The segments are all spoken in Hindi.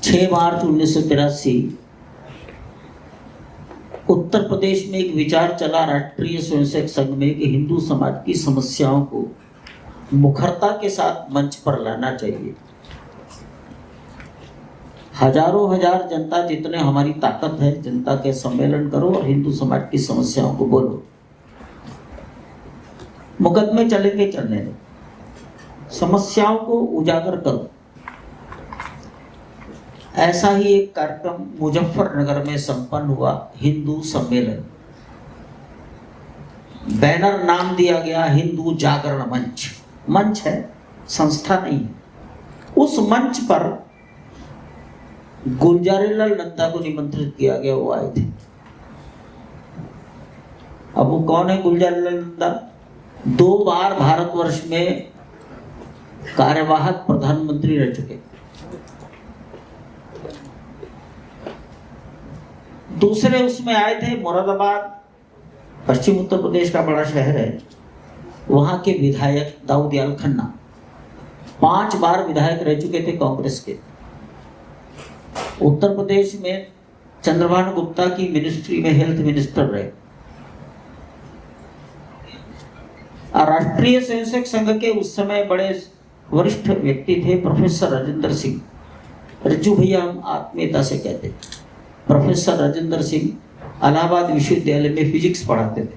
6 मार्च 1983 उत्तर प्रदेश में एक विचार चला राष्ट्रीय स्वयंसेवक संघ में कि हिंदू समाज की समस्याओं को मुखरता के साथ मंच पर लाना चाहिए। हजारों हजार जनता जितने हमारी ताकत है, जनता के सम्मेलन करो और हिंदू समाज की समस्याओं को बोलो। मुकदमे चलेंगे चलने दो, समस्याओं को उजागर करो। ऐसा ही एक कार्यक्रम मुजफ्फरनगर में संपन्न हुआ, हिंदू सम्मेलन। बैनर नाम दिया गया हिंदू जागरण मंच। मंच है, संस्था नहीं है। उस मंच पर गुलजारीलाल नंदा को निमंत्रित किया गया, वो आए थे। अब वो कौन है गुलजारीलाल नंदा? 2 बार भारतवर्ष में कार्यवाहक प्रधानमंत्री रह चुके। दूसरे उसमें आए थे मुरादाबाद, पश्चिम उत्तर प्रदेश का बड़ा शहर है, वहां के विधायक दाऊदयाल खन्ना 5 बार विधायक रह चुके थे कांग्रेस के। उत्तर प्रदेश में चंद्रभानु गुप्ता की मिनिस्ट्री में हेल्थ मिनिस्टर रहे। राष्ट्रीय स्वयंसेवक संघ के उस समय बड़े वरिष्ठ व्यक्ति थे प्रोफेसर राजेंद्र सिंह। रज्जू भैया हम आत्मीयता से कहते। प्रोफेसर राजेंद्र सिंह इलाहाबाद विश्वविद्यालय में फिजिक्स पढ़ाते थे।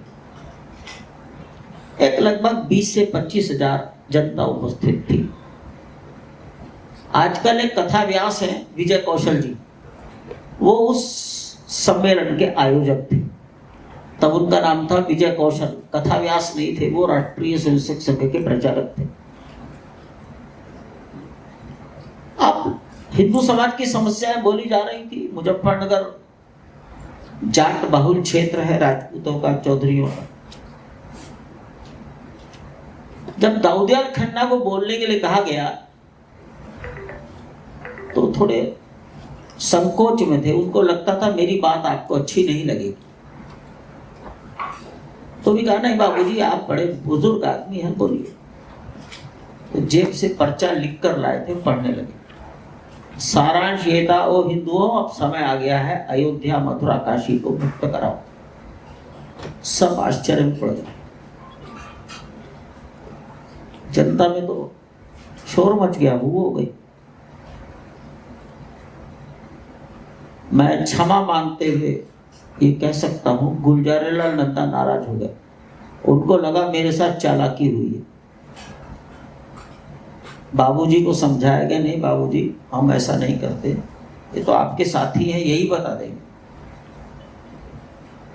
एक लगभग 20 से 25 हजार जनता उपस्थित थी। आजकल एक कथा व्यास है विजय कौशल जी, वो उस सम्मेलन के आयोजक थे। तब उनका नाम था विजय कौशल, कथा व्यास नहीं थे, वो राष्ट्रीय स्वयंसेवक संघ के प्रचारक थे। अब हिंदू समाज की समस्याएं बोली जा रही थी। मुजफ्फरनगर जाट बहुल क्षेत्र है, राजपूतों का, चौधरियों का। जब दाऊदयाल खन्ना को बोलने के लिए कहा गया तो थोड़े संकोच में थे। उनको लगता था मेरी बात आपको अच्छी नहीं लगेगी। तो भी कहा नहीं बाबूजी, आप बड़े बुजुर्ग आदमी हैं, बोलिए। तो जेब से पर्चा लिख कर लाए थे, पढ़ने लगे। सारांश ये था, ओ हिंदुओं, अब समय आ गया है, अयोध्या मथुरा काशी को मुक्त कराओ। सब आश्चर्य में पड़ गए। जनता में तो शोर मच गया, वो हो गई। मैं क्षमा मांगते हुए ये कह सकता हूं, गुलजारीलाल नंदा नाराज हो गए। उनको लगा मेरे साथ चालाकी हुई है। बाबूजी को समझाया गया, नहीं बाबूजी, हम ऐसा नहीं करते, ये तो आपके साथी हैं, यही बता देंगे।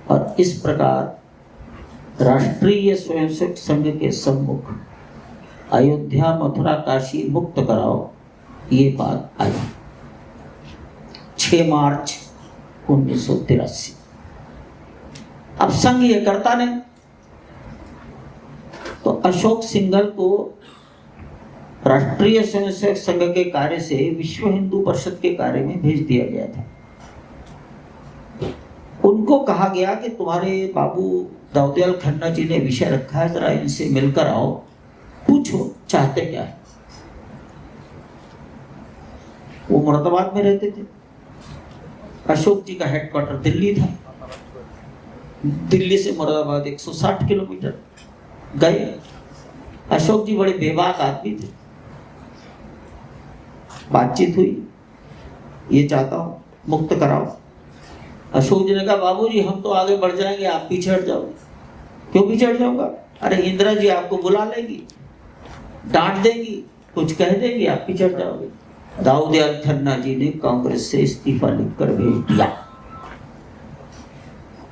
और इस प्रकार राष्ट्रीय स्वयंसेवक संघ के सम्मुख अयोध्या मथुरा काशी मुक्त कराओ, ये बात आई 6 मार्च 1983। अब संघ ये करता नहीं, तो अशोक सिंघल को राष्ट्रीय स्वयंसेवक संघ के कार्य से विश्व हिंदू परिषद के कार्य में भेज दिया गया था। उनको कहा गया कि तुम्हारे बाबू दाऊदयाल खन्ना जी ने विषय रखा है, जरा इनसे मिलकर आओ, पूछो चाहते क्या है। वो मुरादाबाद में रहते थे। अशोक जी का हेडक्वार्टर दिल्ली था। दिल्ली से मुरादाबाद 160 किलोमीटर गए। अशोक जी बड़े बेबाक आदमी थे। बातचीत हुई, ये चाहता हूं मुक्त कराओ। अशोक जी ने कहा बाबूजी, हम तो आगे बढ़ जाएंगे, आप पीछे हट जाओगे। क्यों पीछे हट जाऊंगा? अरे इंदिरा जी आपको बुला लेगी, डांट देगी, कुछ कह देगी, आप पीछे हट जाओगे। दाऊदयाल खन्ना जी ने कांग्रेस से इस्तीफा लिखकर भेज दिया।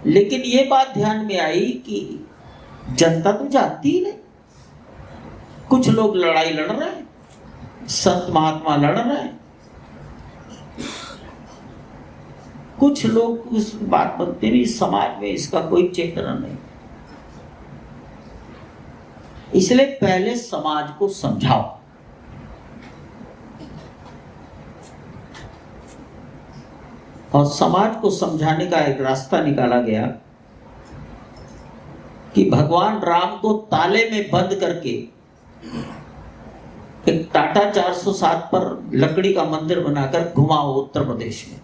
लेकिन ये बात ध्यान में आई कि जनता तो जानती ही नहीं। कुछ लोग लड़ाई लड़ रहे हैं, संत महात्मा लड़ रहे हैं, कुछ लोग उस बात बनते भी, समाज में इसका कोई चेतना नहीं। इसलिए पहले समाज को समझाओ। और समाज को समझाने का एक रास्ता निकाला गया कि भगवान राम को ताले में बंद करके एक टाटा 407 पर लकड़ी का मंदिर बनाकर घुमाओ उत्तर प्रदेश में,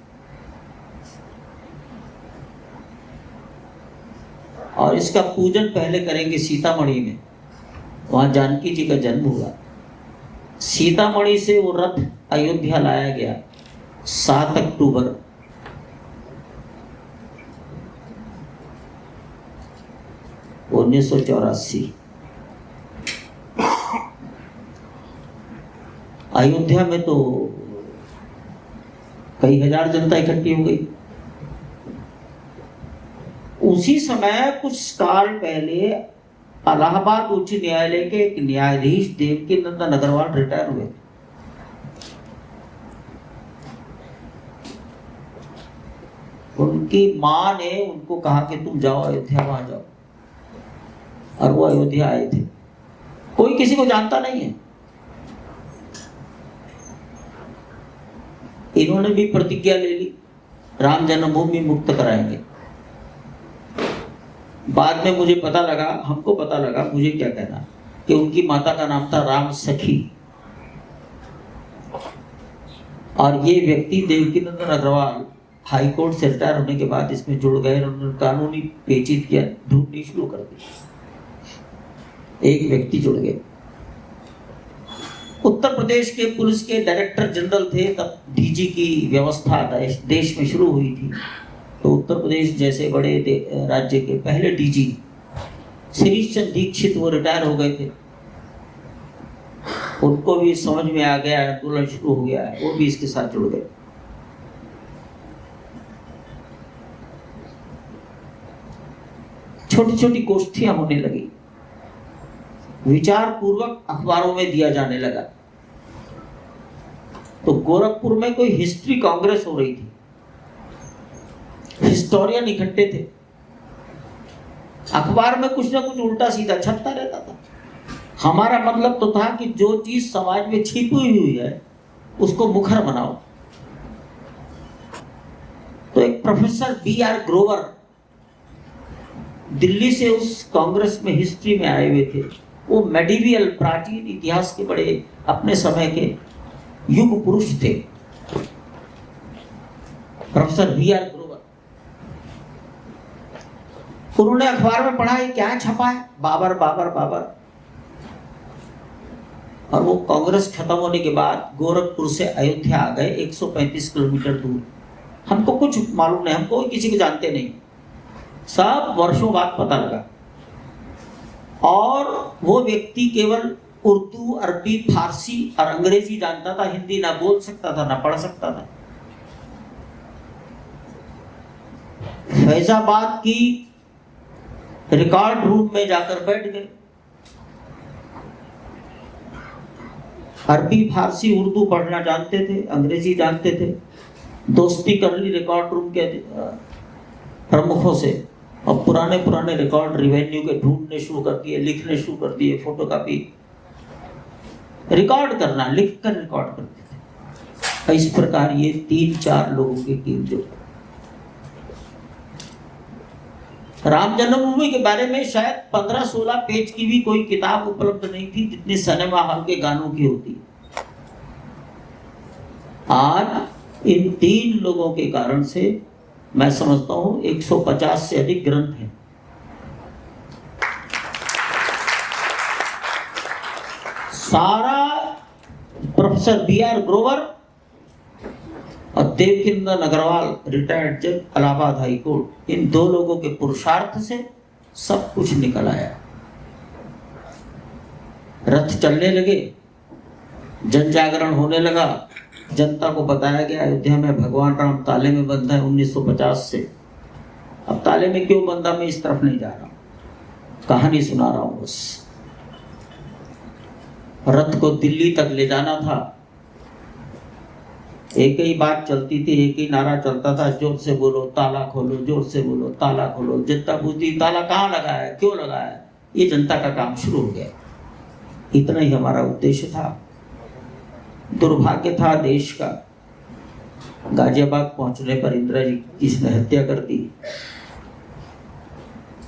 और इसका पूजन पहले करेंगे सीतामढ़ी में, वहां जानकी जी का जन्म हुआ। सीतामढ़ी से वो रथ अयोध्या लाया गया 7 अक्टूबर 1984। अयोध्या में तो कई हजार जनता इकट्ठी हो गई। उसी समय कुछ साल पहले इलाहाबाद उच्च न्यायालय के एक न्यायाधीश देवकी नंदन अग्रवाल रिटायर हुए। उनकी मां ने उनको कहा कि तुम जाओ अयोध्या, वहां जाओ, और वो अयोध्या आए थे। कोई किसी को जानता नहीं है। इन्होंने भी प्रतिज्ञा ले ली, राम जन्मभूमि मुक्त कराएंगे। बाद में मुझे पता लगा, हमको पता लगा, मुझे क्या कहना, कि उनकी माता का नाम था राम सखी, और ये व्यक्ति देवकीनंदन अग्रवाल हाई कोर्ट से रिटायर होने के बाद इसमें जुड़ गए। उन्होंने कानूनी पेचीद किया, ढूंढनी शुरू कर दी। एक व्यक्ति जुड़ गए। उत्तर प्रदेश के पुलिस के डायरेक्टर जनरल थे, तब डीजी की व्यवस्था देश में शुरू हुई थी। तो उत्तर प्रदेश जैसे बड़े राज्य के पहले डीजी शिरीष चंद्र दीक्षित वो रिटायर हो गए थे। उनको भी समझ में आ गया, आंदोलन शुरू हो गया है, वो भी इसके साथ जुड़ गए। छोटी छोटी गोष्ठियां होने लगी, विचार पूर्वक अखबारों में दिया जाने लगा। तो गोरखपुर में कोई हिस्ट्री कांग्रेस हो रही थी, हिस्टोरियन इकट्ठे थे, अखबार में कुछ ना कुछ उल्टा सीधा छपता रहता था। हमारा मतलब तो था कि जो चीज समाज में छिपी हुई है उसको मुखर बनाओ। तो एक प्रोफेसर B.R. ग्रोवर दिल्ली से उस कांग्रेस में हिस्ट्री में आए हुए थे। वो मेडिवियल प्राचीन इतिहास के बड़े अपने समय के युग पुरुष थे, प्रोफेसर B.R. ग्रोवर। उन्होंने अखबार में पढ़ा है क्या छपा है, बाबर बाबर बाबर। और वो कांग्रेस खत्म होने के बाद गोरखपुर से अयोध्या आ गए, 135 किलोमीटर दूर। हमको कुछ मालूम नहीं, हम कोई किसी को जानते नहीं, सब वर्षों बाद पता लगा। और वो व्यक्ति केवल उर्दू, अरबी, फारसी और अंग्रेजी जानता था, हिंदी ना बोल सकता था ना पढ़ सकता था। फैजाबाद की रिकॉर्ड रूम में जाकर बैठ गए, अरबी, फारसी, उर्दू पढ़ना जानते थे, अंग्रेजी जानते थे। दोस्ती कर ली रिकॉर्ड रूम के प्रमुखों से, और पुराने पुराने रिकॉर्ड रेवेन्यू के ढूंढने शुरू कर दिए, लिखने शुरू कर दिए, फोटोकॉपी रिकॉर्ड करना, लिख कर रिकॉर्ड करते थे। इस प्रकार ये 3-4 लोगों की टीम जो राम जन्मभूमि के बारे में शायद 15-16 पेज की भी कोई किताब उपलब्ध नहीं थी, जितनी सिनेमा हॉल के गानों की होती। आज इन 3 लोगों के कारण से मैं समझता हूं 150 से अधिक ग्रंथ हैं। सारा प्रोफेसर B.R. ग्रोवर और देवकीनंदन अग्रवाल रिटायर्ड जज इलाहाबाद हाई कोर्ट, इन 2 लोगों के पुरुषार्थ से सब कुछ निकल आया। रथ चलने लगे, जन जागरण होने लगा, जनता को बताया गया अयोध्या में भगवान राम ताले में बंधा है 1950 से। अब ताले में क्यों बंधा, मैं इस तरफ नहीं जा रहा हूं, कहानी सुना रहा हूं बस। रथ को दिल्ली तक ले जाना था, एक ही बात चलती थी, एक ही नारा चलता था, जोर से बोलो ताला खोलो, जोर से बोलो ताला खोलो। जनता पूछती ताला कहाँ लगा है, क्यों लगा है, ये जनता का काम शुरू हो गया। इतना ही हमारा उद्देश्य था। दुर्भाग्य था देश का, गाजियाबाद पहुंचने पर इंदिरा जी की इसने हत्या कर दी।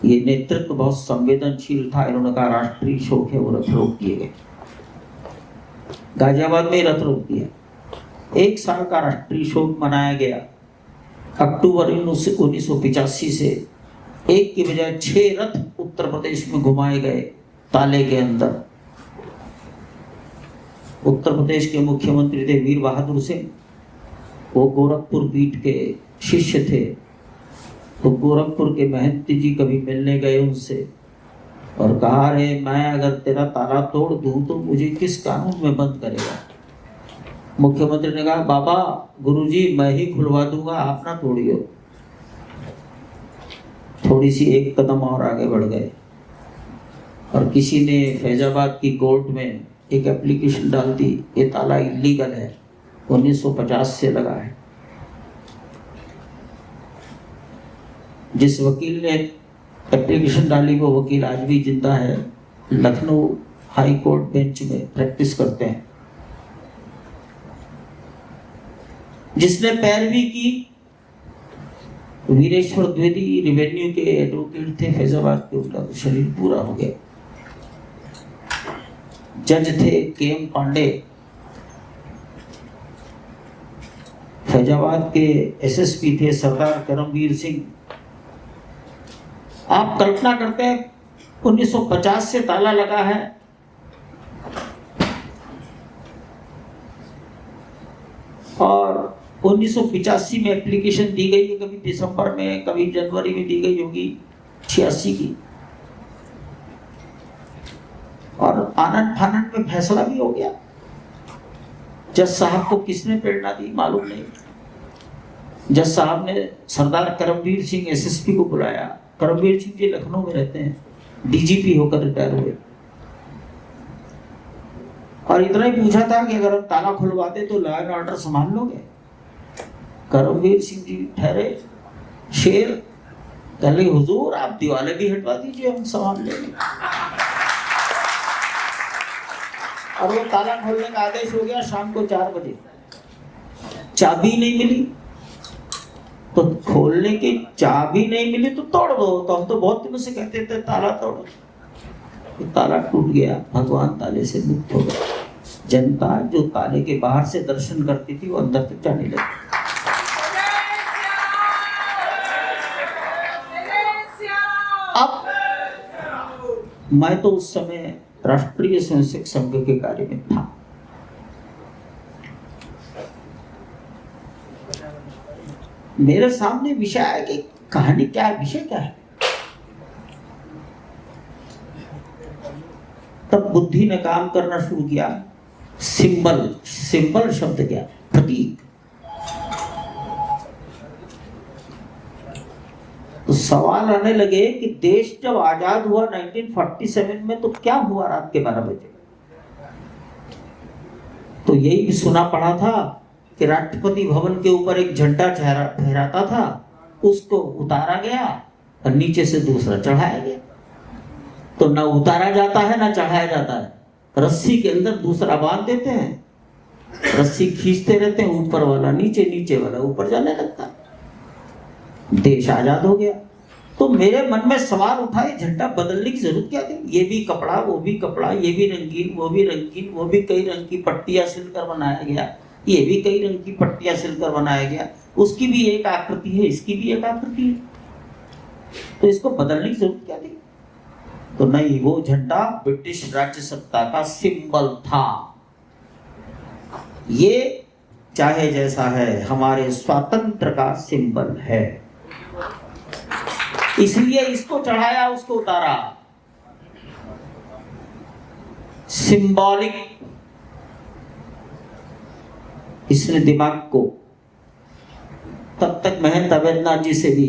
ये नेतृत्व बहुत संवेदनशील था, इन्होंने कहा राष्ट्रीय शोक है, वो रथ रोक दिए गए। गाजियाबाद में ही रथ रोक दिया। 1 साल का राष्ट्रीय शोक मनाया गया। अक्टूबर 1985 से एक की बजाय 6 रथ उत्तर प्रदेश में घुमाए गए ताले के अंदर। उत्तर प्रदेश के मुख्यमंत्री थे वीर बहादुर सिंह। वो गोरखपुर पीठ के शिष्य थे। तो गोरखपुर के महंती जी कभी मिलने गए उनसे और कहा, रे मैं अगर तेरा ताला तोड़ दूं तो मुझे किस कानून में बंद करेगा? मुख्यमंत्री ने कहा, बाबा गुरुजी मैं ही खुलवा दूंगा, आप ना तोड़ियो। थोड़ी सी एक कदम और आगे बढ़ गए और किसी ने फैजाबाद की कोर्ट में एक एप्लीकेशन डाल दी, ये ताला इलीगल है, 1950 से लगा है। जिस वकील ने एप्लीकेशन डाली वो वकील आज भी जिंदा है, लखनऊ हाई कोर्ट बेंच में प्रैक्टिस करते हैं। जिसने पैरवी की, वीरेश्वर द्विवेदी रेवेन्यू के एडवोकेट थे फैजाबाद के, उनका शरीर पूरा हो गया। जज थे के.एम. पांडे, फैजाबाद के एसएसपी थे सरदार करमवीर सिंह। आप कल्पना करते हैं 1950 से ताला लगा है और 1985 में एप्लीकेशन दी गई है, कभी दिसंबर में कभी जनवरी में दी गई होगी 86 की, और आनंद फानंद में फैसला भी हो गया। जज साहब को किसने प्रेरणा दी मालूम नहीं। जज साहब ने सरदार करमवीर सिंह एसएसपी को बुलाया। करमवीर सिंह जी लखनऊ में रहते हैं, डीजीपी होकर रिटायर हुए, और इतना ही पूछा था कि अगर हम ताला खुलवाते तो लॉ एंड ऑर्डर संभाल लोगे? करमवीर सिंह जी ठहरे शेर, कहले हुजूर आप दीवाले भी हटवा दीजिए, हम संभाल लेंगे। और वो ताला खोलने का आदेश हो गया शाम को 4 बजे। चाबी नहीं मिली तो खोलने की चाबी नहीं मिली तो तोड़ दो। तो हम तो बहुत दिनों से कहते थे ताला तोड़ो, तो ताला टूट गया, भगवान ताले से मुक्त हो गया। जनता जो ताले के बाहर से दर्शन करती थी वो अंदर तक जाने लगी। अब मैं तो उस समय राष्ट्रीय स्वयंसेवक संघ के कार्य में था। मेरे सामने विषय है कि कहानी क्या है, विषय क्या है। तब बुद्धि ने काम करना शुरू किया। सिंबल, सिंबल शब्द क्या है? प्रतीक। तो सवाल आने लगे कि देश जब आजाद हुआ 1947 में तो क्या हुआ रात के 12 बजे? तो यही भी सुना पड़ा था कि राष्ट्रपति भवन के ऊपर एक झंडा फहराता था, उसको उतारा गया और नीचे से दूसरा चढ़ाया गया। तो ना उतारा जाता है ना चढ़ाया जाता है, रस्सी के अंदर दूसरा बांध देते हैं, रस्सी खींचते रहते हैं, ऊपर वाला नीचे, नीचे वाला ऊपर जाने लगता है। देश आजाद हो गया। तो मेरे मन में सवाल उठा, ये झंडा बदलने की जरूरत क्या थी? ये भी कपड़ा, वो भी कपड़ा, ये भी रंगीन, वो भी रंगीन, वो भी कई रंग की पट्टियां सिलकर बनाया गया, ये भी कई रंग की पट्टियां सिलकर बनाया गया, उसकी भी एक आकृति है, इसकी भी एक आकृति है, तो इसको बदलने की जरूरत क्या थी? तो नहीं, वो झंडा ब्रिटिश राज्य सत्ता का सिंबल था। ये चाहे जैसा है हमारे स्वातंत्र का सिंबल है, इसलिए इसको चढ़ाया, उसको उतारा। सिंबॉलिक, इसने दिमाग को। तब तक महंत अवैधनाथ जी से भी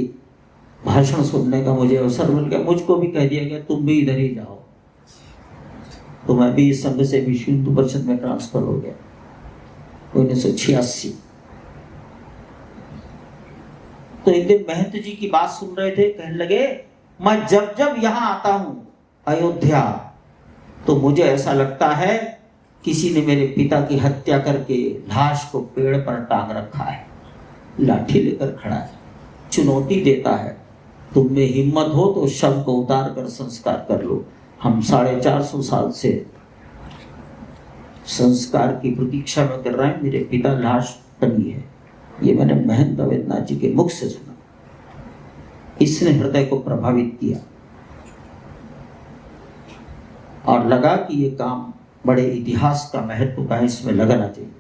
भाषण सुनने का मुझे अवसर मिल गया। मुझको भी कह दिया गया तुम भी इधर ही जाओ। तो मैं भी इस संघ से विश्व हिंदू परिषद में ट्रांसफर हो गया 1986। तो एक दिन महंत जी की बात सुन रहे थे, कहने लगे मैं जब जब यहाँ आता हूँ अयोध्या तो मुझे ऐसा लगता है किसी ने मेरे पिता की हत्या करके लाश को पेड़ पर टांग रखा है, लाठी लेकर खड़ा है, चुनौती देता है, तुम में हिम्मत हो तो शव को उतार कर संस्कार कर लो। हम 450 साल से संस्कार की प्रतीक्षा में कर रहे हैं। मेरे पिता लाश टंगी है। ये मैंने महंत अवेद्यनाथ जी के मुख से सुना। इसने हृदय को प्रभावित किया और लगा कि ये काम बड़े इतिहास का महत्व का है, इसमें लगना चाहिए।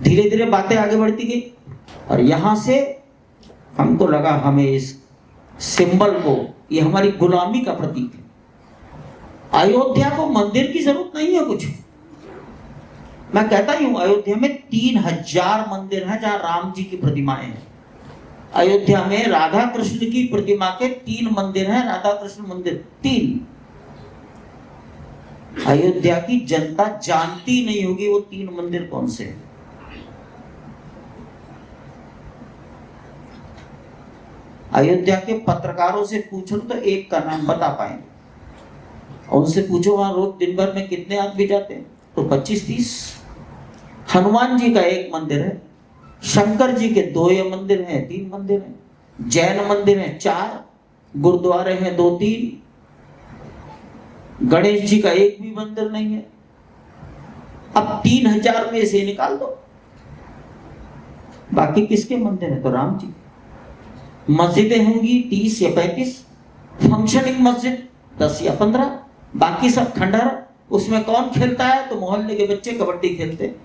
धीरे धीरे बातें आगे बढ़ती गई और यहां से हमको लगा हमें इस सिंबल को, ये हमारी गुलामी का प्रतीक है। अयोध्या को मंदिर की जरूरत नहीं है कुछ। मैं कहता ही हूं, अयोध्या में 3000 मंदिर हैं जहां राम जी की प्रतिमाएं हैं। अयोध्या में राधा कृष्ण की प्रतिमा के 3 मंदिर हैं, राधा कृष्ण मंदिर 3। अयोध्या की जनता जानती नहीं होगी वो 3 मंदिर कौन से हैं। अयोध्या के पत्रकारों से पूछो तो एक का नाम बता पाएंगे। उनसे पूछो वहां रोज दिन भर में कितने आदमी जाते हैं, तो 25-30। हनुमान जी का 1 मंदिर है, शंकर जी के 2 मंदिर हैं, 3 मंदिर हैं, जैन मंदिर हैं 4, गुरुद्वारे हैं 2-3, गणेश जी का 1 भी मंदिर नहीं है। अब 3000 में से निकाल दो, बाकी किसके मंदिर है? तो राम जी। मस्जिदें होंगी 30 या 35, फंक्शनिंग मस्जिद 10 या 15, बाकी सब खंडहर। उसमें कौन खेलता है? तो मोहल्ले के बच्चे कबड्डी खेलते हैं।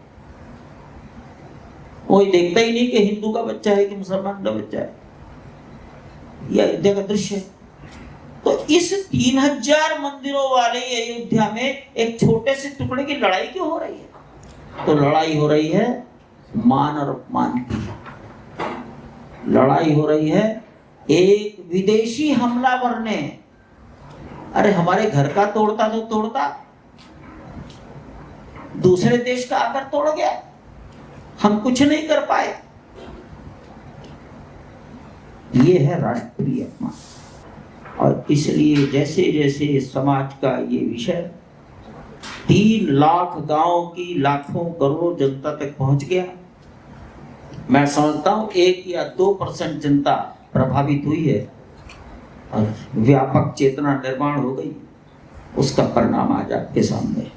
कोई देखता ही नहीं कि हिंदू का बच्चा है कि मुसलमान का बच्चा है। यह अयोध्या का दृश्य है। तो इस 3000 मंदिरों वाले अयोध्या में एक छोटे से टुकड़े की लड़ाई क्यों हो रही है? तो लड़ाई हो रही है मान और अपमान की। लड़ाई हो रही है एक विदेशी हमलावर ने। अरे हमारे घर का तोड़ता तो तोड़ता, दूसरे देश का आकर तोड़ गया, हम कुछ नहीं कर पाए। ये है राष्ट्रीय अपमान। और इसलिए जैसे जैसे समाज का ये विषय 3 लाख गांव की लाखों करोड़ों जनता तक पहुंच गया, मैं समझता हूं 1 या 2% जनता प्रभावित हुई है और व्यापक चेतना निर्माण हो गई। उसका परिणाम आज आपके सामने है।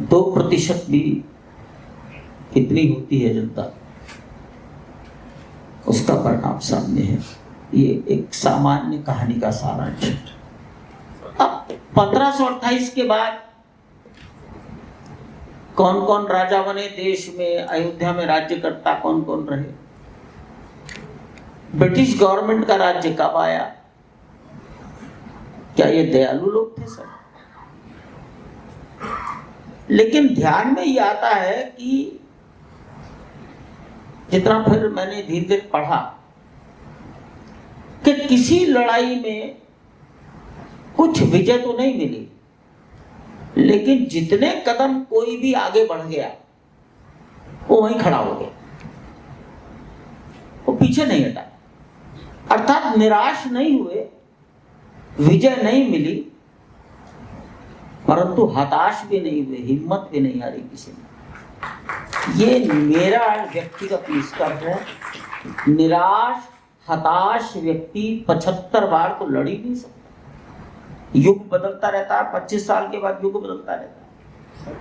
2% भी कितनी होती है जनता, उसका परिणाम सामने है। ये एक सामान्य कहानी का सारांश है। अब 1528 के बाद कौन कौन राजा बने देश में? अयोध्या में राज्यकर्ता कौन कौन रहे? ब्रिटिश गवर्नमेंट का राज्य कब आया? क्या ये दयालु लोग थे सब? लेकिन ध्यान में ये आता है कि जितना फिर मैंने धीरे धीरे पढ़ा कि किसी लड़ाई में कुछ विजय तो नहीं मिली, लेकिन जितने कदम कोई भी आगे बढ़ गया वो वहीं खड़ा हो गया, वो पीछे नहीं हटा। अर्थात निराश नहीं हुए, विजय नहीं मिली, परंतु हताश भी नहीं हुए, हिम्मत भी नहीं हारी किसी ने। ये मेरा व्यक्तिगत निष्कर्ष है। निराश हताश व्यक्ति 75 बार तो लड़ ही नहीं सकता। युग बदलता रहता है, 25 साल के बाद युग बदलता रहता है।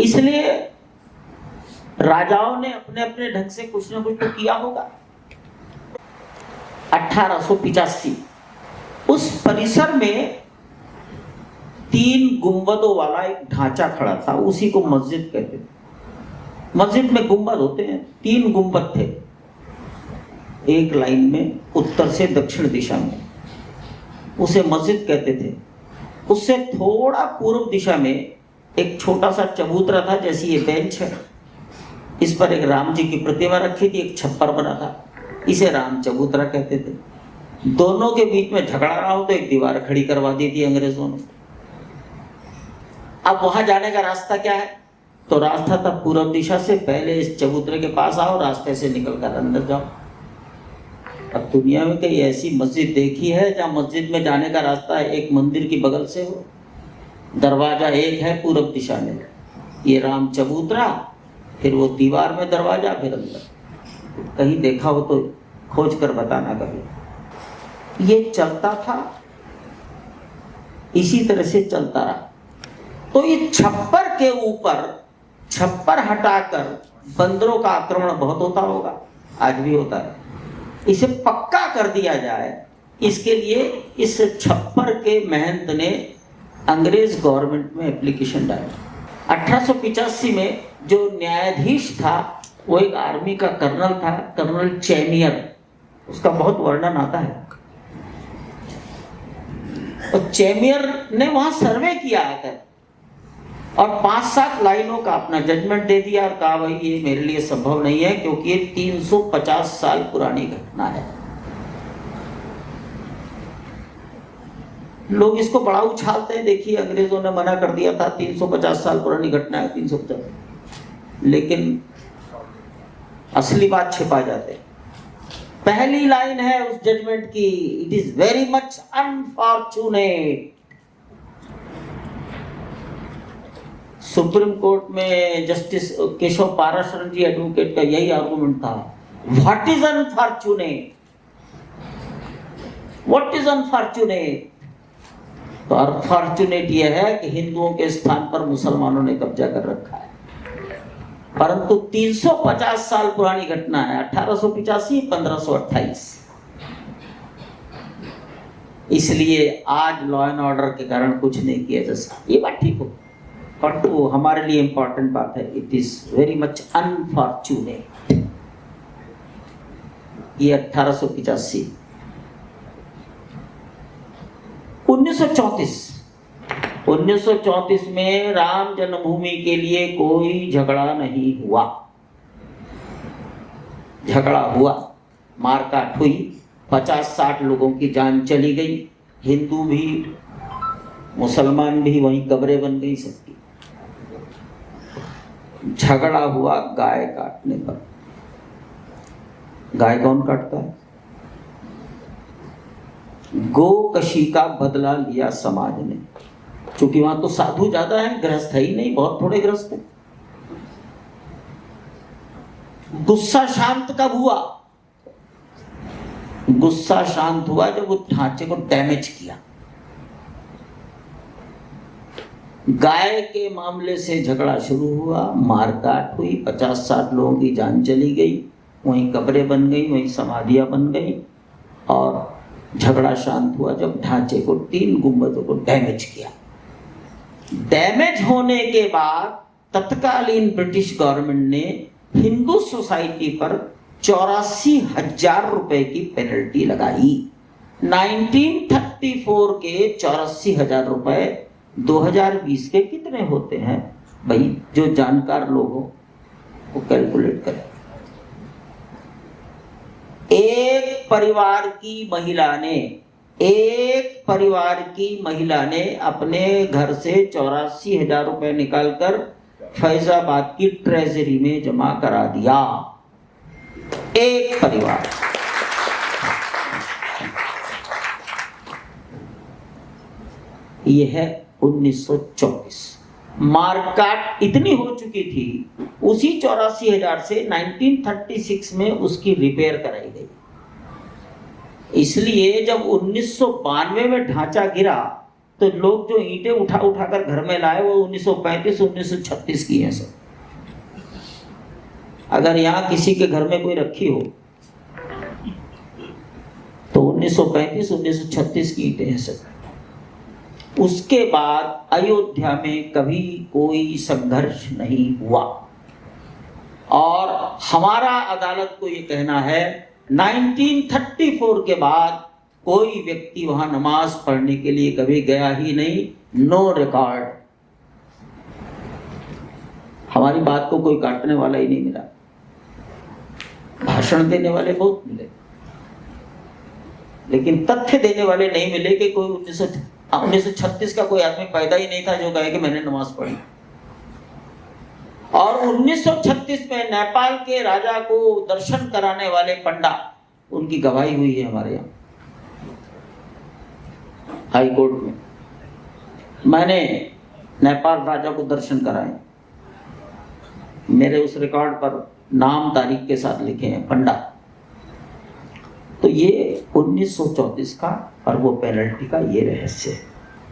इसलिए राजाओं ने अपने अपने ढंग से कुछ न कुछ तो किया होगा। 1885 उस परिसर में 3 गुंबदों वाला एक ढांचा खड़ा था, उसी को मस्जिद कहते थे। मस्जिद में गुंबद होते हैं, 3 गुंबद थे एक लाइन में उत्तर से दक्षिण दिशा में, उसे मस्जिद कहते थे। उससे थोड़ा पूर्व दिशा में एक छोटा सा चबूतरा था, जैसी ये बेंच है, इस पर एक राम जी की प्रतिमा रखी थी, एक छप्पर बना था, इसे राम चबूतरा कहते थे। दोनों के बीच में झगड़ा रहा हो तो एक दीवार खड़ी करवा दी थी अंग्रेजों ने। अब वहां जाने का रास्ता क्या है? तो रास्ता था पूर्व दिशा से, पहले इस चबूतरे के पास आओ, रास्ते से निकलकर अंदर जाओ। अब दुनिया में कई ऐसी मस्जिद देखी है जहां मस्जिद में जाने का रास्ता एक मंदिर की बगल से हो, दरवाजा एक है पूर्व दिशा में, ये राम चबूतरा, फिर वो दीवार में दरवाजा, फिर अंदर। कहीं देखा हो तो खोज कर बताना कभी। ये चलता था इसी तरह से चलता रहा। तो इस छप्पर के ऊपर छप्पर हटाकर बंदरों का आक्रमण बहुत होता होगा, आज भी होता है। इसे पक्का कर दिया जाए, इसके लिए इस छप्पर के महंत ने अंग्रेज गवर्नमेंट में एप्लीकेशन डाली। 1885 में जो न्यायाधीश था वो एक आर्मी का कर्नल था, कर्नल चैमियर, उसका बहुत वर्णन आता है। और चैमियर ने वहां सर्वे किया आकर और 5-7 लाइनों का अपना जजमेंट दे दिया और कहा भाई ये मेरे लिए संभव नहीं है, क्योंकि ये 350 साल पुरानी घटना है। लोग इसको बड़ा उछालते हैं, देखिए अंग्रेजों ने मना कर दिया था, 350 साल पुरानी घटना है, 350, लेकिन असली बात छिपा जाते हैं। पहली लाइन है उस जजमेंट की, it is very much unfortunate. Supreme court में जस्टिस केशव पाराशरन जी एडवोकेट का यही आर्गुमेंट था, what is unfortunate, what is unfortunate. तो अनफॉर्चुनेट यह है कि हिंदुओं के स्थान पर मुसलमानों ने कब्जा कर रखा है, परंतु 350 साल पुरानी घटना है, 1885 1528। इसलिए आज लॉ एंड ऑर्डर के कारण कुछ नहीं किया जा सकता, ये बात ठीक हो, परंतु हमारे लिए इंपॉर्टेंट बात है, it is very much unfortunate. ये 1885। 1934 में राम जन्मभूमि के लिए कोई झगड़ा नहीं हुआ। झगड़ा हुआ, मारकाट हुई, 50-60 लोगों की जान चली गई, हिंदू भी मुसलमान भी वहीं कब्रें बन गई सबकी। झगड़ा हुआ गाय काटने पर। गाय कौन काटता है? गोकशी का बदला लिया समाज ने, क्योंकि वहां तो साधु ज्यादा है, गृहस्थ ही नहीं, बहुत थोड़े गृहस्थ हैं। गुस्सा शांत कब हुआ? गुस्सा शांत हुआ जब उस ढांचे को डैमेज किया। गाय के मामले से झगड़ा शुरू हुआ, मारकाट हुई, 50-60 लोगों की जान चली गई, वहीं कब्रें बन गई, वहीं समाधियां बन गई, और झगड़ा शांत हुआ जब ढांचे को, 3 गुंबदों को डैमेज किया। डैमेज होने के बाद तत्कालीन ब्रिटिश गवर्नमेंट ने हिंदू सोसाइटी पर 84,000 रुपए की पेनल्टी लगाई। 1934 के 84,000 रुपए 2020 के कितने होते हैं भाई? जो जानकार लोग हो वो कैलकुलेट करें। एक परिवार की महिला ने अपने घर से 84,000 रुपए निकालकर फैजाबाद की ट्रेजरी में जमा करा दिया। एक परिवार। यह है 1924। मारकाट इतनी हो चुकी थी, उसी 84,000 से 1936 में उसकी रिपेयर कराई गई। इसलिए जब 1992 में ढांचा गिरा तो लोग जो ईंटें उठा कर घर में लाए वो 1935-1936 की हैं सब। अगर यहाँ किसी के घर में कोई रखी हो तो 1935-1936 की ईंटें हैं सब। उसके बाद अयोध्या में कभी कोई संघर्ष नहीं हुआ, और हमारा अदालत को ये कहना है 1934 के बाद कोई व्यक्ति वहां नमाज पढ़ने के लिए कभी गया ही नहीं, नो रिकॉर्ड। हमारी बात को कोई काटने वाला ही नहीं मिला, भाषण देने वाले बहुत मिले, लेकिन तथ्य देने वाले नहीं मिले कि कोई 1936 का कोई आदमी पैदा ही नहीं था जो कहे कि मैंने नमाज पढ़ी। और 1936 में नेपाल के राजा को दर्शन कराने वाले पंडा, उनकी गवाही हुई है हमारे यहाँ हाई कोर्ट में। मैंने नेपाल राजा को दर्शन कराए, मेरे उस रिकॉर्ड पर नाम तारीख के साथ लिखे हैं पंडा। तो ये 1934 का और वो पेनल्टी का ये रहस्य है।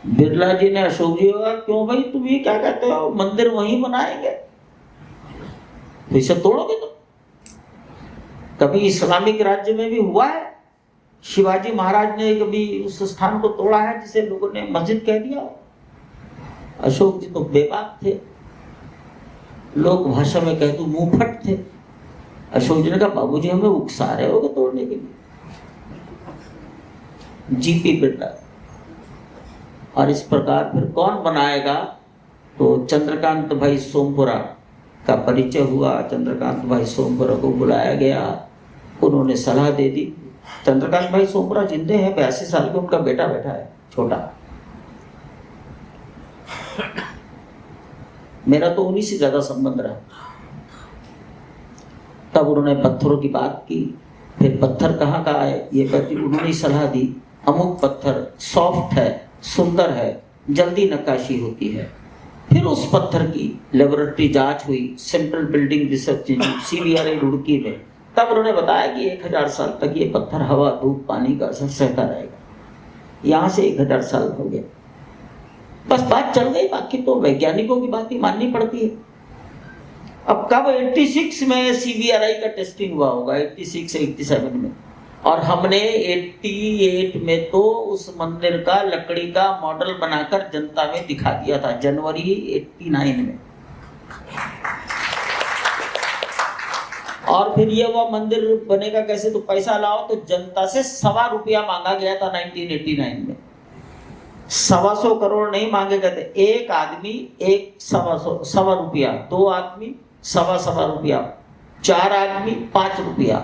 बिरला जी ने अशोक जी को, क्यों भाई तुम ये क्या कहते हो, मंदिर वहीं बनाएंगे, तो इसे तोड़ोगे तुम? कभी इस्लामिक राज्य में भी हुआ है, शिवाजी महाराज ने कभी उस स्थान को तोड़ा है जिसे लोगों ने मस्जिद कह दिया? अशोक जी तो बेबाक थे, लोक भाषा में कह दो मुंहफट थे। अशोक जी ने कहा बाबूजी हमें उकसा रहे होगे तोड़ने के लिए। जीपी बिरला। और इस प्रकार फिर कौन बनाएगा, तो चंद्रकांत भाई सोमपुरा का परिचय हुआ। चंद्रकांत भाई सोमपुरा को बुलाया गया, उन्होंने सलाह दे दी। चंद्रकांत भाई सोमपुरा जिंदे हैं, 82 साल के, उनका बेटा बैठा है छोटा। मेरा तो उन्हीं से ज्यादा संबंध रहा। तब उन्होंने पत्थरों की बात की, फिर पत्थर कहाँ का है ये कहती, उन्होंने सलाह दी अमुक पत्थर सॉफ्ट है, सुंदर है, जल्दी नक्काशी होती है। फिर उस पत्थर की लेबोरेटरी जांच हुई central building research CBRI Roorkee में। तब उन्होंने बताया कि 1000 साल तक ये पत्थर हवा धूप पानी का असर सहता रहेगा। यहाँ से 1000 साल हो गए, बस बात चल गई। बाकी तो वैज्ञानिकों की बात ही माननी पड़ती है। अब कब 86 में CBRI का टेस्टिंग हुआ होगा, 86-87 में, और हमने 88 में तो उस मंदिर का लकड़ी का मॉडल बनाकर जनता में दिखा दिया था, जनवरी 89 में। और फिर ये वो मंदिर बनेगा कैसे, तो पैसा लाओ, तो जनता से ₹1.25 मांगा गया था 1989 में। 125 करोड़ नहीं मांगे गए थे, एक आदमी एक ₹1.25, 2 आदमी ₹1.25, 4 आदमी ₹5,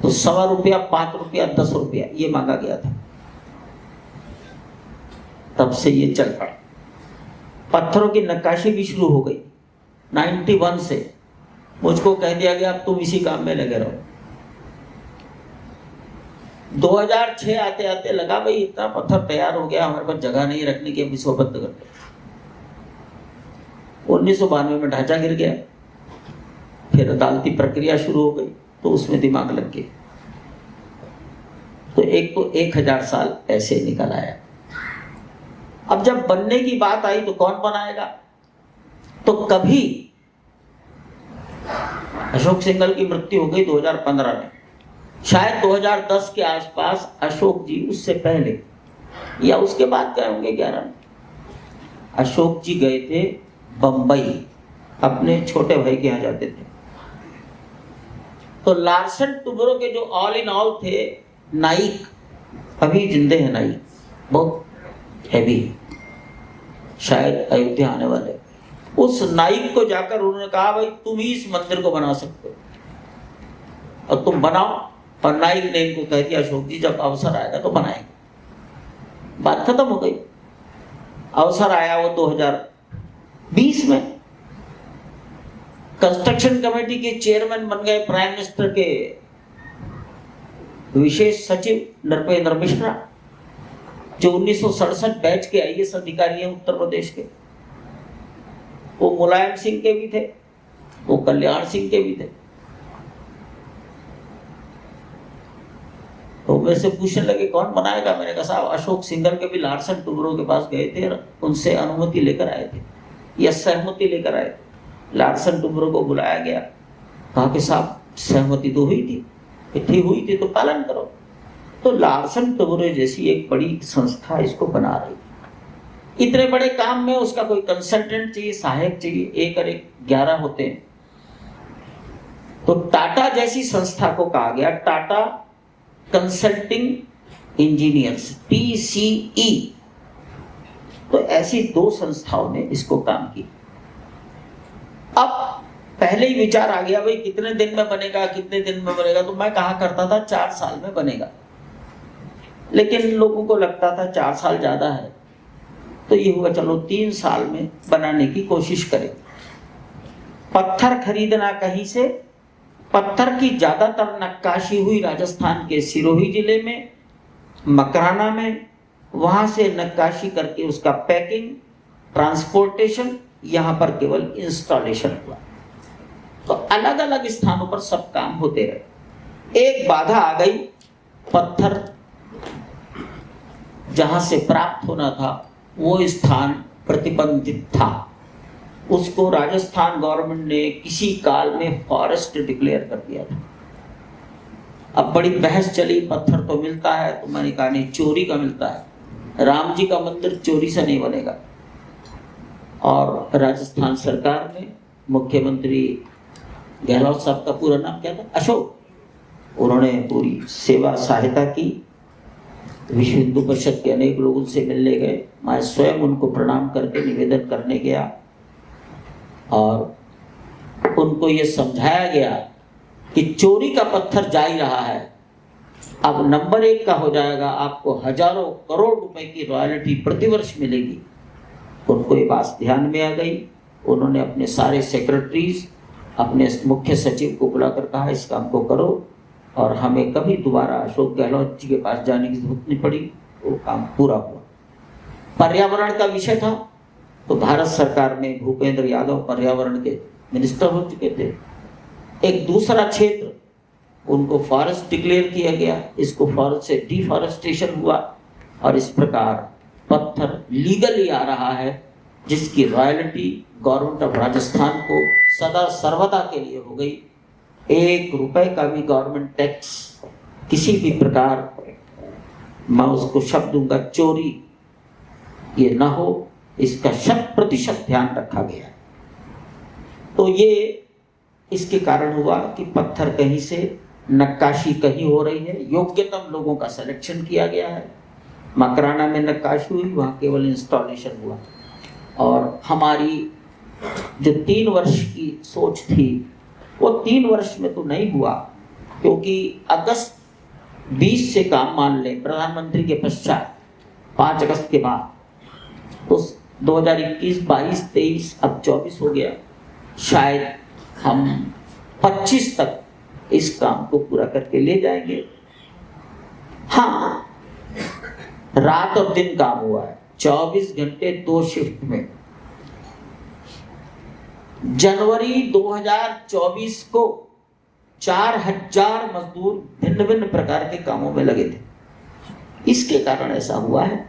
तो ₹1.25, ₹5, ₹10 ये मांगा गया था। तब से ये चल पड़ा। पत्थरों की नक्काशी भी शुरू हो गई 91 से। मुझको कह दिया गया अब तुम इसी काम में लगे रहो। 2006 आते आते लगा भाई इतना पत्थर तैयार हो गया, हमारे पास जगह नहीं रखने की, अब इसको बंद कर दो। 1992 में ढांचा गिर गया, फिर अदालती प्रक्रिया शुरू हो गई, तो उसमें दिमाग लग गया। तो 1000 साल ऐसे निकल आया। अब जब बनने की बात आई तो कौन बनाएगा, तो कभी अशोक सिंघल की मृत्यु हो गई 2015 में, शायद 2010 के आसपास अशोक जी, उससे पहले या उसके बाद गए होंगे 11 में। अशोक जी गए थे बंबई, अपने छोटे भाई के यहाँ जाते थे। तो लार्सन टुब्रो के जो ऑल इन ऑल थे, नाइक, अभी जिंदे हैं नाइक, बहुत हैवी, शायद अयोध्या आने वाले। उस नाइक को जाकर उन्होंने कहा भाई तुम ही इस मंदिर को बना सकते हो और तुम बनाओ। और नाइक ने इनको कह दिया अशोक जी जब अवसर आएगा तो बनाएंगे। बात खत्म हो गई। अवसर आया वो 2020 में, कंस्ट्रक्शन कमेटी के चेयरमैन बन गए प्राइम मिनिस्टर के विशेष सचिव नृपेंद्र मिश्रा, जो 1967 बैच के IAS अधिकारी हैं उत्तर प्रदेश के। वो मुलायम सिंह के भी थे, वो कल्याण सिंह के भी थे। तो मेरे से पूछने लगे कौन बनाएगा, मैंने कहा साहब अशोक सिंघल के भी लार्सन टुब्रो के पास गए थे, उनसे अनुमति लेकर आए थे या सहमति लेकर आए थे। लार्सन टुब्रो को बुलाया गया, कहा कि साहब सहमति तो हुई थी, ठीक हुई थी तो पालन करो। तो लार्सन टुब्रो जैसी एक बड़ी संस्था इसको बना रही, इतने बड़े काम में उसका कोई कंसल्टेंट चाहिए, सहायक चाहिए, 1 और 1 11 होते हैं। तो टाटा जैसी संस्था को कहा गया, टाटा कंसल्टिंग इंजीनियर्स, TCE। तो ऐसी 2 संस्थाओं ने इसको काम किया। अब पहले ही विचार आ गया भाई कितने दिन में बनेगा, कितने दिन में बनेगा। तो मैं कहा करता था 4 साल में बनेगा, लेकिन लोगों को लगता था 4 साल ज्यादा है, तो ये हुआ चलो 3 साल में बनाने की कोशिश करें। पत्थर खरीदना कहीं से, पत्थर की ज्यादातर नक्काशी हुई राजस्थान के सिरोही जिले में, मकराना में। वहां से नक्काशी करके उसका पैकिंग, ट्रांसपोर्टेशन, यहाँ पर केवल इंस्टॉलेशन हुआ। तो अलग अलग स्थानों पर सब काम होते रहे। एक बाधा आ गई, पत्थर जहां से प्राप्त होना था वो स्थान प्रतिबंधित था। उसको राजस्थान गवर्नमेंट ने किसी काल में फॉरेस्ट डिक्लेयर कर दिया था। अब बड़ी बहस चली, पत्थर तो मिलता है, तो मैंने कहा नहीं, चोरी का मिलता है। राम जी का मंदिर चोरी से नहीं बनेगा। और राजस्थान सरकार ने, मुख्यमंत्री गहलोत साहब का पूरा नाम क्या था, अशोक, उन्होंने पूरी सेवा सहायता की। विश्व हिंदू परिषद के अनेक लोग उनसे मिलने गए, मैं स्वयं उनको प्रणाम करके निवेदन करने गया और उनको ये समझाया गया कि चोरी का पत्थर जा ही रहा है, अब नंबर 1 का हो जाएगा, आपको हजारों करोड़ रुपए की रॉयल्टी प्रतिवर्ष मिलेगी। उनको ये बात ध्यान में आ गई। उन्होंने अपने सारे सेक्रेटरीज, अपने मुख्य सचिव को बुलाकर कहा इस काम को करो, और हमें कभी दोबारा अशोक गहलोत जी के पास जाने की जरूरत नहीं पड़ी। वो काम पूरा हुआ। पर्यावरण का विषय था तो भारत सरकार में भूपेंद्र यादव पर्यावरण के मिनिस्टर हो चुके थे। एक दूसरा क्षेत्र उनको फॉरेस्ट डिक्लेयर किया गया, इसको फॉरेस्ट से डिफॉरेस्टेशन हुआ, और इस प्रकार पत्थर लीगली आ रहा है, जिसकी रॉयल्टी गवर्नमेंट ऑफ राजस्थान को सदा सर्वदा के लिए हो गई। 1 रुपए का भी गवर्नमेंट टैक्स किसी भी प्रकार, मैं उसको शब्द दूंगा, चोरी ये ना हो, इसका 100% ध्यान रखा गया। तो ये इसके कारण हुआ कि पत्थर कहीं से, नक्काशी कहीं हो रही है, योग्यतम लोगों का सिलेक्शन किया गया है। मकराना में नक्काशी हुई, वहाँ केवल इंस्टॉलेशन हुआ। और हमारी जो 3 वर्ष की सोच थी वो 3 वर्ष में तो नहीं हुआ, क्योंकि अगस्त 20 से काम मान लें, प्रधानमंत्री के पश्चात 5 अगस्त के बाद, तो 2021, 22, 23, अब 24 हो गया। शायद हम 25 तक इस काम को पूरा करके ले जाएंगे। हाँ, रात और दिन काम हुआ है, 24 घंटे 2 शिफ्ट में। जनवरी 2024 को 4000 मजदूर भिन्न भिन्न प्रकार के कामों में लगे थे। इसके कारण ऐसा हुआ है।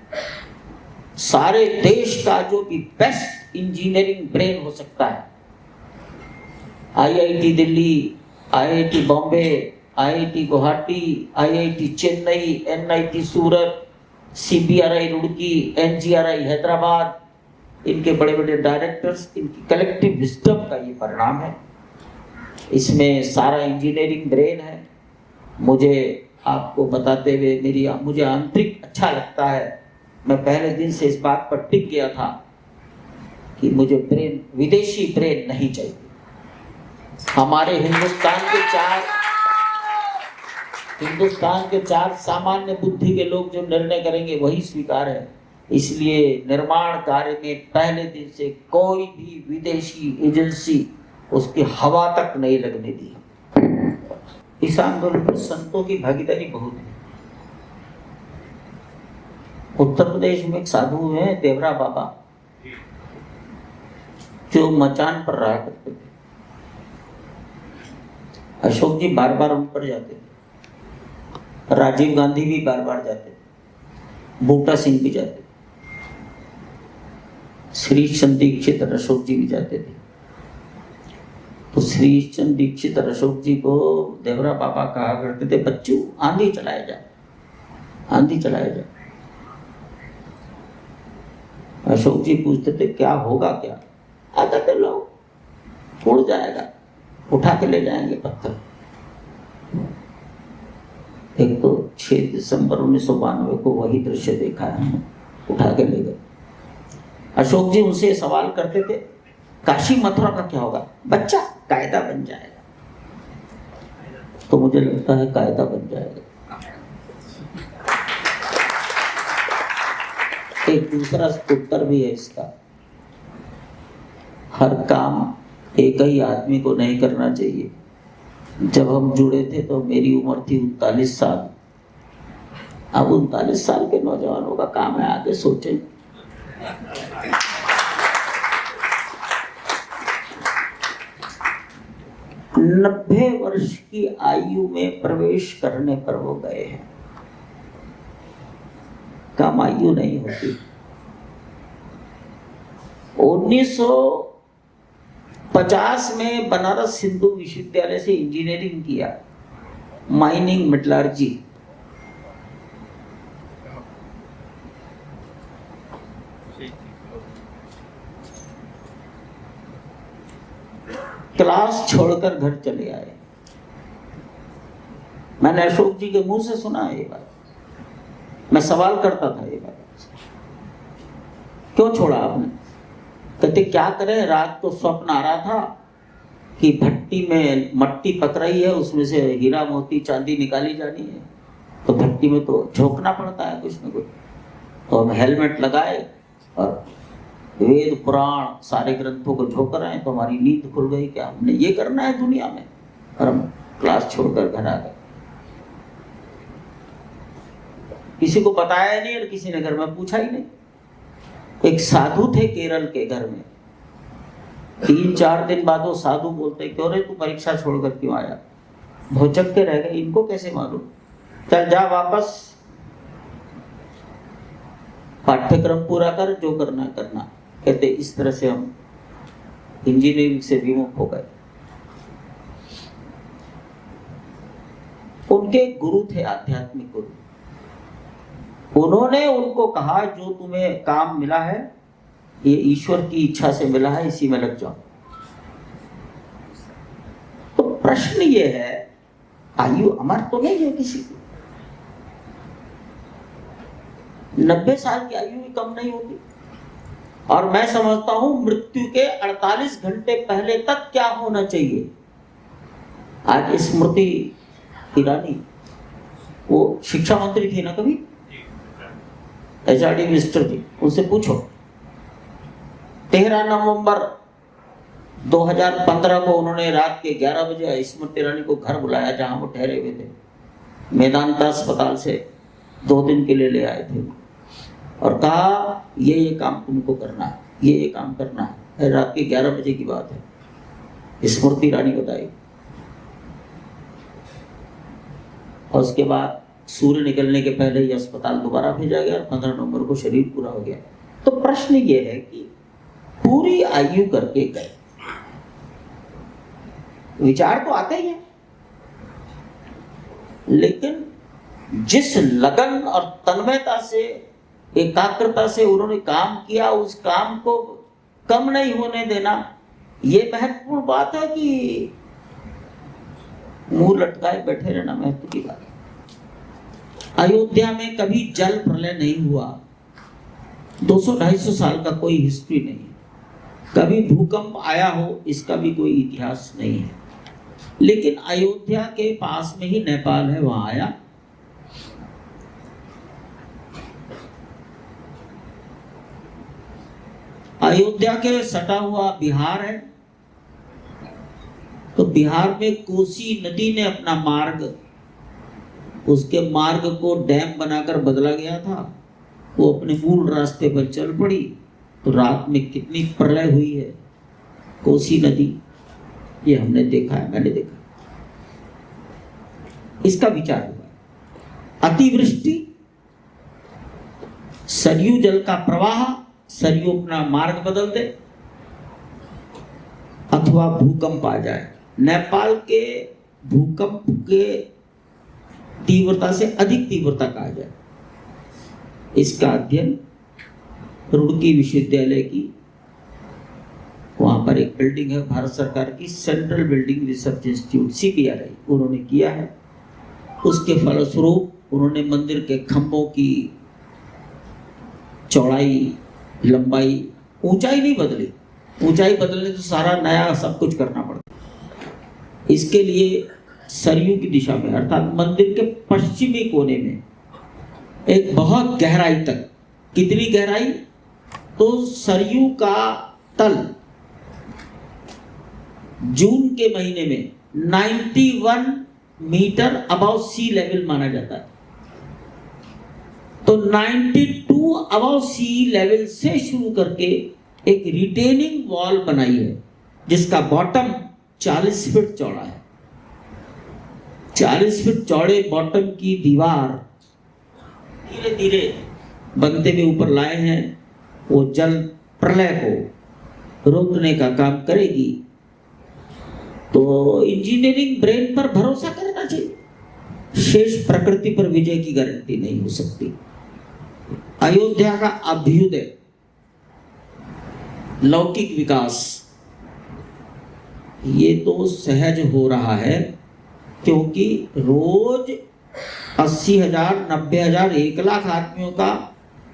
सारे देश का जो भी बेस्ट इंजीनियरिंग ब्रेन हो सकता है, IIT Delhi, IIT Bombay, IIT Guwahati, IIT Chennai, NIT सूरत, CBRI रुड़की, NGRI हैदराबाद, इनके बड़े बड़े डायरेक्टर्स, इनकी कलेक्टिव विजडम का ये परिणाम है। इसमें सारा इंजीनियरिंग ब्रेन है। मुझे आपको बताते हुए मुझे आंतरिक अच्छा लगता है। मैं पहले दिन से इस बात पर टिक गया था कि मुझे ब्रेन, विदेशी ब्रेन नहीं चाहिए। हमारे हिंदुस्तान के 4 सामान्य बुद्धि के लोग जो निर्णय करेंगे वही स्वीकार है। इसलिए निर्माण कार्य में पहले दिन से कोई भी विदेशी एजेंसी उसकी हवा तक नहीं लगने दी। इस आंदोलन में संतों की भागीदारी बहुत है। उत्तर प्रदेश में एक साधु है देवरा बाबा, जो मचान पर रहा करते थे। अशोक जी बार बार उन पर जाते थे, राजीव गांधी भी बार बार जाते थे, बूटा सिंह भी जाते थे, श्री चंद दीक्षित और अशोक जी भी जाते थे। तो श्री चंद दीक्षित और अशोक जी को देवरा बाबा कहा करते थे, बच्चों आंधी चलाया जाए, आंधी चलाया जाए। अशोक जी पूछते थे क्या होगा क्या? आता कर लो, उड़ जाएगा, उठा के ले जाएंगे पत्थर। एक तो 6 दिसंबर 1992 को वही दृश्य देखा है, उठा के ले गए। अशोक जी उनसे सवाल करते थे, काशी मथुरा का क्या होगा? बच्चा, कायदा बन जाएगा। तो मुझे लगता है कायदा बन जाएगा। एक दूसरा उत्तर भी है इसका, हर काम एक ही आदमी को नहीं करना चाहिए। जब हम जुड़े थे तो मेरी उम्र थी 39 साल। अब 39 साल के नौजवानों का काम है आगे सोचें। 90 वर्ष की आयु में प्रवेश करने पर वो गए हैं। कम आयु आयु नहीं होती। 1950 में बनारस हिंदू विश्वविद्यालय से इंजीनियरिंग किया, माइनिंग मेटलर्जी। क्लास छोड़कर घर चले आए। मैंने अशोक जी के मुंह से सुना है ये बात, मैं सवाल करता था ये बात, क्यों छोड़ा आपने? कहते क्या करें, रात को स्वप्न आ रहा था कि भट्टी में मट्टी पक रही है, उसमें से हीरा मोती चांदी निकाली जानी है, तो भट्टी में तो झोंकना पड़ता है कुछ न कुछ। तो हम हेलमेट लगाए और वेद पुराण सारे ग्रंथों को झोंक रहे हैं, तो हमारी नींद खुल गई कि हमने ये करना है दुनिया में, और हम क्लास छोड़कर घर आ गए। किसी को बताया नहीं और किसी ने घर में पूछा ही नहीं। एक साधु थे केरल के घर में, 3-4 दिन बाद वो साधु बोलते, क्यों रे तू परीक्षा छोड़कर क्यों आया? भौचक के रह गए, इनको कैसे मालूम? चल जा वापस, पाठ्यक्रम पूरा कर, जो करना करना। कहते इस तरह से हम इंजीनियरिंग से विमुख हो गए। उनके गुरु थे, आध्यात्मिक गुरु। उन्होंने उनको कहा जो तुम्हें काम मिला है ये ईश्वर की इच्छा से मिला है, इसी में लग जाओ। तो प्रश्न ये है, आयु अमर तो नहीं है किसी की, 90 साल की आयु भी कम नहीं होगी। और मैं समझता हूं मृत्यु के 48 घंटे पहले तक क्या होना चाहिए। आज स्मृति ईरानी, वो शिक्षा मंत्री थी ना कभी, HRD मिनिस्टर जी, उनसे पूछो 13 नवंबर 2015 को उन्होंने रात के 11 बजे स्मृति ईरानी को घर बुलाया जहां वो ठहरे हुए थे, मेदांता अस्पताल से 2 दिन के लिए ले आए थे, और कहा ये काम तुमको करना है, ये काम करना है। रात के 11 बजे की बात है, स्मृति ईरानी बताई। और उसके बाद सूर्य निकलने के पहले ही अस्पताल दोबारा भेजा गया और 15 नवंबर को शरीर पूरा हो गया। तो प्रश्न ये है कि पूरी आयु करके गए, विचार तो आते ही हैं, लेकिन जिस लगन और तन्मयता से, एकाग्रता से उन्होंने काम किया, उस काम को कम नहीं होने देना, ये महत्वपूर्ण बात है कि मुंह लटकाए बैठे रहना महत्व की बात है। अयोध्या में कभी जल प्रलय नहीं हुआ, 200-250 साल का कोई हिस्ट्री नहीं है। कभी भूकंप आया हो, इसका भी कोई इतिहास नहीं है। लेकिन अयोध्या के पास में ही नेपाल है, वहां आया। अयोध्या के सटा हुआ बिहार है, तो बिहार में कोसी नदी ने अपना मार्ग, उसके मार्ग को डैम बनाकर बदला गया था, वो अपने मूल रास्ते पर चल पड़ी। तो रात में कितनी प्रलय हुई है कोसी नदी, ये हमने देखा है, मैंने देखा। इसका विचार हुआ, अतिवृष्टि, सरयू जल का प्रवाह, सरयू अपना मार्ग बदल दे, अथवा भूकंप आ जाए। नेपाल के भूकंप के तीव्रता से अधिक तीव्रता कहा जाए। इसका अध्ययन रुड़की विश्वविद्यालय की, वहां पर एक बिल्डिंग है भारत सरकार की, central building research institute CBRI, उन्होंने किया है। उसके फलस्वरूप उन्होंने मंदिर के खंभों की चौड़ाई, लंबाई, ऊंचाई नहीं बदली, ऊंचाई बदलने तो सारा नया सब कुछ करना पड़ता। इसके लिए सरयू की दिशा में, अर्थात मंदिर के पश्चिमी कोने में एक बहुत गहराई तक, कितनी गहराई, तो सरयू का तल जून के महीने में 91 मीटर अबव सी लेवल माना जाता है। तो 92 अबव सी लेवल से शुरू करके एक रिटेनिंग वॉल बनाई है, जिसका बॉटम 40 फीट चौड़ा है। 40 फीट चौड़े बॉटम की दीवार धीरे धीरे बनते हुए ऊपर लाए हैं, वो जल प्रलय को रोकने का काम करेगी। तो इंजीनियरिंग ब्रेन पर भरोसा करना चाहिए, शेष प्रकृति पर विजय की गारंटी नहीं हो सकती। अयोध्या का अभ्युदय, लौकिक विकास, ये तो सहज हो रहा है, क्योंकि रोज 80,000, 90,000, 1,00,000 आदमियों का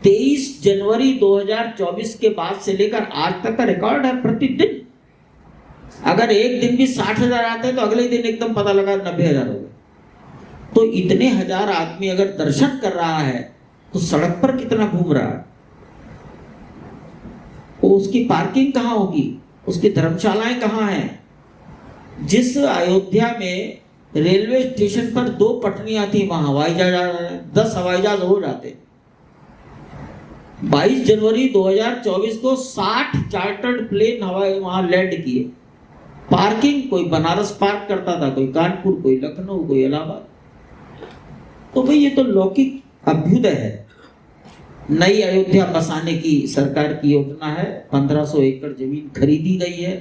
23 जनवरी 2024 के बाद से लेकर आज तक का रिकॉर्ड है प्रतिदिन। अगर एक दिन भी 60,000 आते हैं तो अगले दिन एकदम पता लगा 90,000 हो गए। तो इतने हजार आदमी अगर दर्शन कर रहा है तो सड़क पर कितना घूम रहा है, तो उसकी पार्किंग कहाँ होगी, उसकी धर्मशालाएं कहाँ हैं। जिस अयोध्या में रेलवे स्टेशन पर 2 पटरियां थी, वहां हवाई जहाज 10 हवाई जहाज हो जाते। 22 जनवरी 2024 को 60 चार्टर्ड प्लेन हवाई वहां लैंड किए। पार्किंग कोई बनारस पार्क करता था, कोई कानपुर, कोई लखनऊ, कोई इलाहाबाद। तो भाई ये तो लौकिक अभ्युदय है। नई अयोध्या बसाने की सरकार की योजना है। 1500 एकड़ जमीन खरीदी गई है,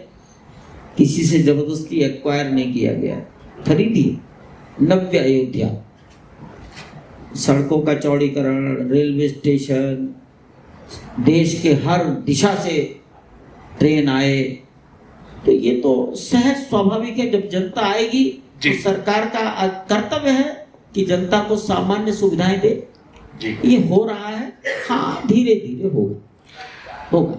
किसी से जबरदस्ती एक्वायर नहीं किया गया, खरीदी। नव्य अयोध्या, सड़कों का चौड़ीकरण, रेलवे स्टेशन, देश के हर दिशा से ट्रेन आए। तो ये तो सहज स्वाभाविक है। जब जनता आएगी तो सरकार का कर्तव्य है कि जनता को सामान्य सुविधाएं दे। ये हो रहा है, हाँ धीरे धीरे होगा।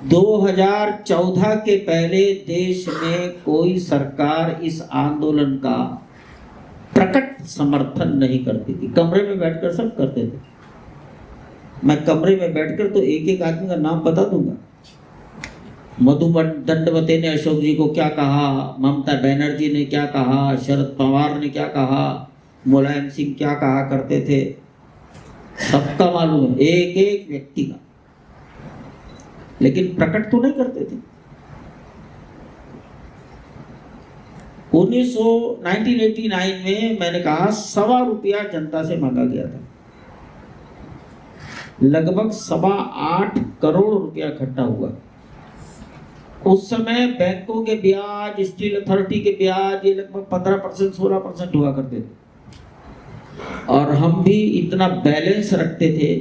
2014 के पहले देश में कोई सरकार इस आंदोलन का प्रकट समर्थन नहीं करती थी। कमरे में बैठकर सब करते थे। मैं कमरे में बैठकर तो एक एक आदमी का नाम बता दूंगा। मधु दंडवते ने अशोक जी को क्या कहा, ममता बनर्जी ने क्या कहा, शरद पवार ने क्या कहा, मुलायम सिंह क्या कहा करते थे, सबका मालूम है, एक एक व्यक्ति का। लेकिन प्रकट तो नहीं करते थे। 1989 में मैंने कहा ₹1.25 जनता से मांगा गया था। लगभग 8.25 करोड़ रुपया इकट्ठा हुआ। उस समय बैंकों के ब्याज, स्टील अथॉरिटी के ब्याज ये लगभग 15%, 16% हुआ करते थे। और हम भी इतना बैलेंस रखते थे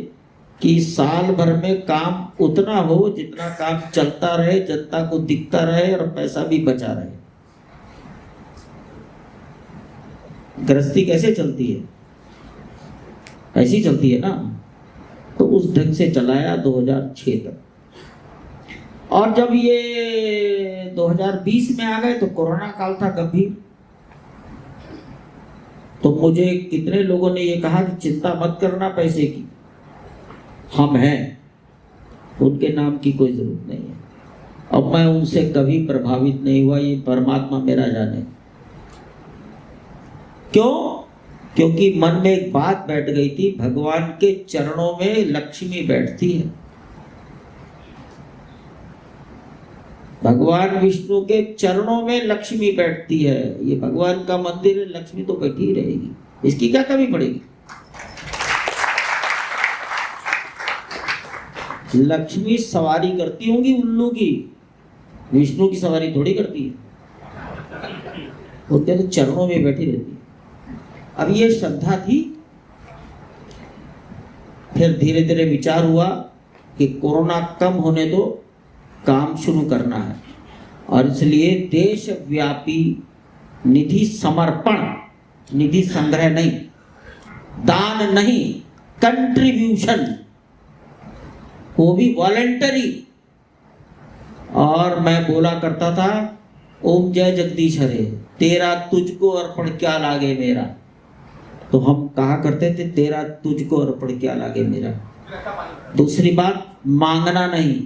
कि साल भर में काम उतना हो जितना काम चलता रहे, जनता को दिखता रहे और पैसा भी बचा रहे। गृहस्थी कैसे चलती है, ऐसी चलती है ना। तो उस ढंग से चलाया 2006 तक। और जब ये 2020 में आ गए तो कोरोना काल था गंभीर। तो मुझे कितने लोगों ने ये कहा कि चिंता मत करना पैसे की, हम हैं, उनके नाम की कोई जरूरत नहीं है। अब मैं उनसे कभी प्रभावित नहीं हुआ, ये परमात्मा मेरा जाने। क्यों? क्योंकि मन में एक बात बैठ गई थी, भगवान के चरणों में लक्ष्मी बैठती है। भगवान विष्णु के चरणों में लक्ष्मी बैठती है। ये भगवान का मंदिर है, लक्ष्मी तो बैठी ही रहेगी, इसकी क्या कमी पड़ेगी। लक्ष्मी सवारी करती होंगी उल्लू की, विष्णु की सवारी थोड़ी करती है। वो तो चरणों में बैठी रहती है। अब ये श्रद्धा थी। फिर धीरे धीरे विचार हुआ कि कोरोना कम होने दो, काम शुरू करना है। और इसलिए देशव्यापी निधि समर्पण, निधि संग्रह नहीं, दान नहीं, कंट्रीब्यूशन, वो भी वॉलेंटरी। और मैं बोला करता था, ओम जय जगदीश हरे, तेरा तुझको अर्पण क्या लागे मेरा। तो हम कहा करते थे, तेरा तुझको अर्पण क्या लागे मेरा। दूसरी बात, मांगना नहीं,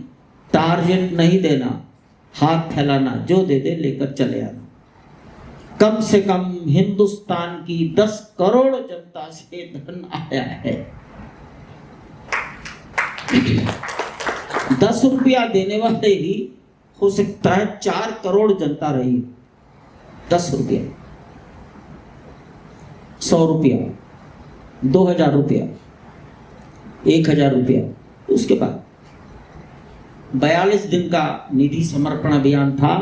टारगेट नहीं देना, हाथ फैलाना, जो दे दे लेकर चले आना। कम से कम हिंदुस्तान की 10 करोड़ जनता से धन आया है। 10 रुपया देने वाले ही हो सकता है 4 करोड़ जनता रही। 10 रुपया, 100 रुपया, 2000 रुपया, 1000 रुपया। उसके बाद 42 दिन का निधि समर्पण अभियान था।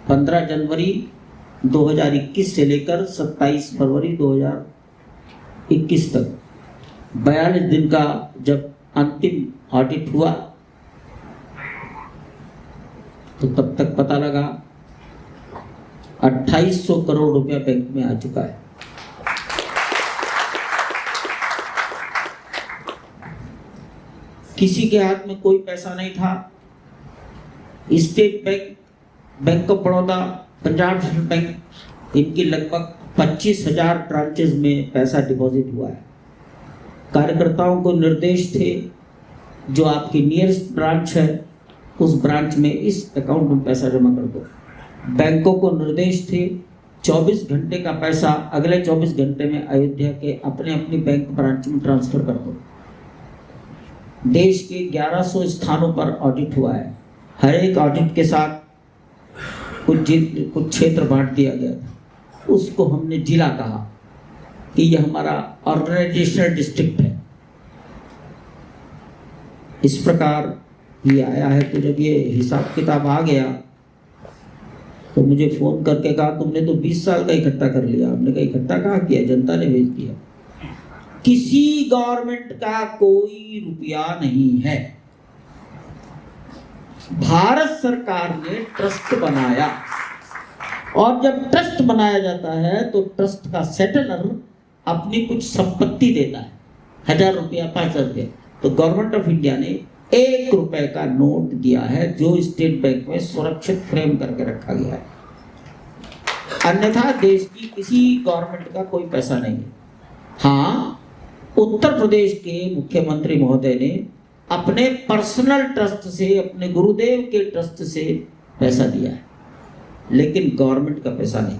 15 जनवरी 2021 से लेकर 27 फरवरी 2021 तक 42 दिन का जब अंतिम ऑडिट हुआ तो तब तक पता लगा 2800 करोड़ रुपया बैंक में आ चुका है। किसी के हाथ में कोई पैसा नहीं था। State bank, bank of Baroda, Punjab national bank, इनकी लगभग 25,000 ब्रांचेस में पैसा डिपॉजिट हुआ है। कार्यकर्ताओं को निर्देश थे जो आपकी नियरेस्ट ब्रांच है उस ब्रांच में इस अकाउंट में पैसा जमा कर दो। बैंकों को निर्देश थे 24 घंटे का पैसा अगले 24 घंटे में अयोध्या के अपने अपनी बैंक ब्रांच में ट्रांसफर कर दो। देश के 1100 स्थानों पर ऑडिट हुआ है। हर एक ऑडिट के साथ कुछ क्षेत्र बांट दिया गया था। उसको हमने जिला कहा कि यह हमारा ऑर्गेनाइजेशनल डिस्ट्रिक्ट है। इस प्रकार ये आया है। तो जब ये हिसाब किताब आ गया तो मुझे फोन करके कहा तुमने तो 20 साल का इकट्ठा कर लिया। हमने कहा इकट्ठा कहाँ किया, जनता ने भेज दिया। किसी गवर्नमेंट का कोई रुपया नहीं है। भारत सरकार ने ट्रस्ट बनाया और जब ट्रस्ट बनाया जाता है तो ट्रस्ट का सेटलर अपनी कुछ संपत्ति देता है, 1000 रुपया, 5,000 रुपया। तो गवर्नमेंट ऑफ इंडिया ने 1 रुपए का नोट दिया है जो स्टेट बैंक में सुरक्षित फ्रेम करके रखा गया है। अन्यथा देश की किसी गवर्नमेंट का कोई पैसा नहीं है। हाँ, उत्तर प्रदेश के मुख्यमंत्री महोदय ने अपने पर्सनल ट्रस्ट से, अपने गुरुदेव के ट्रस्ट से पैसा दिया है, लेकिन गवर्नमेंट का पैसा नहीं।